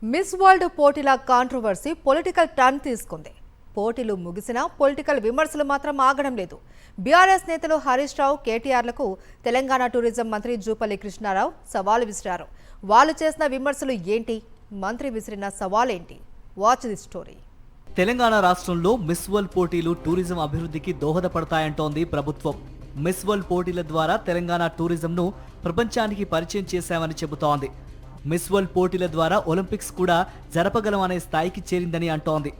Miss world పోటీల controversy political turn తీసుకుంది. పోటీలు ముగిసినా పొలిటికల్ విమర్శలు మాత్రం ఆగడం లేదు. బీఆర్ఎస్ నేతలు హరీష్ రావు, కేటీఆర్లకు తెలంగాణ టూరిజం మంత్రి జూపల్లి కృష్ణారావు సవాలు విసిరారు. వాళ్ళు చేసిన విమర్శలు ఏంటి, మంత్రి విసిరిన సవాలేంటి? Watch the story. తెలంగాణ రాష్ట్రంలో మిస్ వరల్డ్ పోటీలు టూరిజం అభివృద్ధికి దోహదపడతాయంటోంది ప్రభుత్వం. మిస్ వరల్డ్ పోటీల ద్వారా తెలంగాణ టూరిజంను ప్రపంచానికి పరిచయం చేశామని చెబుతోంది. మిస్ వరల్డ్ పోటీల ద్వారా ఒలింపిక్స్ కూడా జరపగలం అనే స్థాయికి చేరిందని అంటోంది.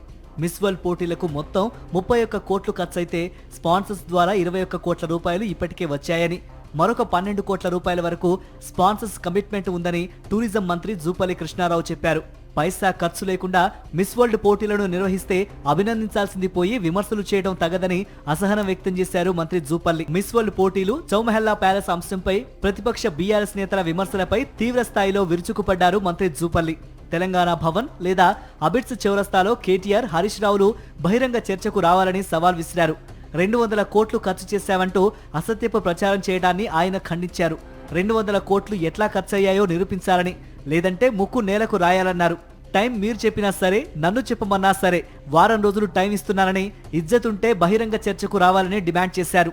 మిస్ వరల్డ్ పోటీలకు మొత్తం 31 కోట్లు ఖర్చయితే స్పాన్సర్స్ ద్వారా 21 కోట్ల రూపాయలు ఇప్పటికే వచ్చాయని, మరొక 12 కోట్ల రూపాయల వరకు స్పాన్సర్స్ కమిట్మెంట్ ఉందని టూరిజం మంత్రి జూపల్లి కృష్ణారావు చెప్పారు. పైసా ఖర్చు లేకుండా మిస్ వరల్డ్ పోటీలను నిర్వహిస్తే అభినందించాల్సింది పోయి విమర్శలు చేయడం తగదని అసహనం వ్యక్తం చేశారు మంత్రి జూపల్లి. మిస్ వరల్డ్ పోటీలు, చౌమహల్లా ప్యాలెస్ అంశంపై ప్రతిపక్ష బీఆర్ఎస్ నేతల విమర్శలపై తీవ్ర స్థాయిలో విరుచుకుపడ్డారు మంత్రి జూపల్లి. తెలంగాణ భవన్ లేదా అబిడ్స్ చౌరస్తాలో కేటీఆర్, హరీష్ రావులు బహిరంగ చర్చకు రావాలని సవాల్ విసిరారు. 200 కోట్లు ఖర్చు చేశామంటూ అసత్యపు ప్రచారం చేయడాన్ని ఆయన ఖండించారు. 200 కోట్లు ఎట్లా ఖర్చయ్యాయో నిరూపించాలని, లేదంటే ముక్కు నేలకు రాయాలన్నారు. టైం మీరు చెప్పినా సరే, నన్ను చెప్పమన్నా సరే, వారం రోజులు టైం ఇస్తున్నానని, ఇజ్జతుంటే బహిరంగ చర్చకు రావాలని డిమాండ్ చేశారు.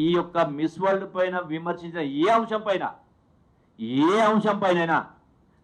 ఈ యొక్క మిస్ వరల్డ్ పైన విమర్శించిన ఏ అంశం పైన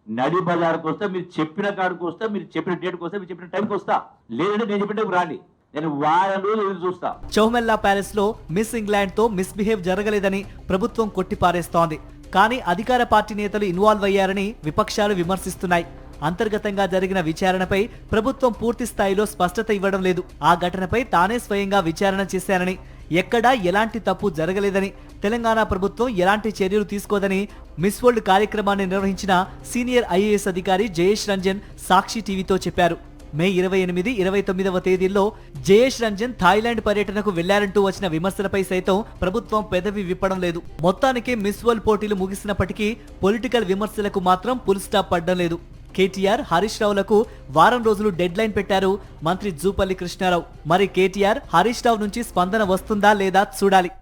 నడి బజార్కి వస్తే, మీరు చెప్పిన కాడికి వస్తే, మీరు చెప్పిన డేట్కి వస్తే, మీరు చెప్పిన టైంకి వస్తా, లేదంటే నేను చెప్పిన టైంకి రాండి, నేను వారం రోజులు ఎదురు చూస్తా. చౌమహల్లా ప్యాలెస్ లో మిస్ ఇంగ్లాండ్ తో మిస్బిహేవ్ జరగలేదని ప్రభుత్వం కొట్టిపారేస్తోంది. కానీ అధికార పార్టీ నేతలు ఇన్వాల్వ్ అయ్యారని విపక్షాలు విమర్శిస్తున్నాయి. అంతర్గతంగా జరిగిన విచారణపై ప్రభుత్వం పూర్తి స్థాయిలో స్పష్టత ఇవ్వడం లేదు. ఆ ఘటనపై తానే స్వయంగా విచారణ చేశానని, ఎక్కడా ఎలాంటి తప్పు జరగలేదని, తెలంగాణ ప్రభుత్వం ఎలాంటి చర్యలు తీసుకోదని మిస్ వరల్డ్ కార్యక్రమాన్ని నిర్వహించిన సీనియర్ ఐఏఎస్ అధికారి జయేష్ రంజన్ సాక్షి టీవీతో చెప్పారు. మే 28, 29వ తేదీల్లో జయేష్ రంజన్ థాయిలాండ్ పర్యటనకు వెళ్లారంటూ వచ్చిన విమర్శలపై సైతం ప్రభుత్వం పెదవి విప్పడం లేదు. మొత్తానికి మిస్ వరల్డ్ పోటీలు ముగిసినప్పటికీ పొలిటికల్ విమర్శలకు మాత్రం ఫుల్ స్టాప్ పడ్డం లేదు. కేటీఆర్, హరీష్ రావులకు వారం రోజులు డెడ్ లైన్ పెట్టారు మంత్రి జూపల్లి కృష్ణారావు. మరి కేటీఆర్, హరీష్ రావు నుంచి స్పందన వస్తుందా లేదా చూడాలి.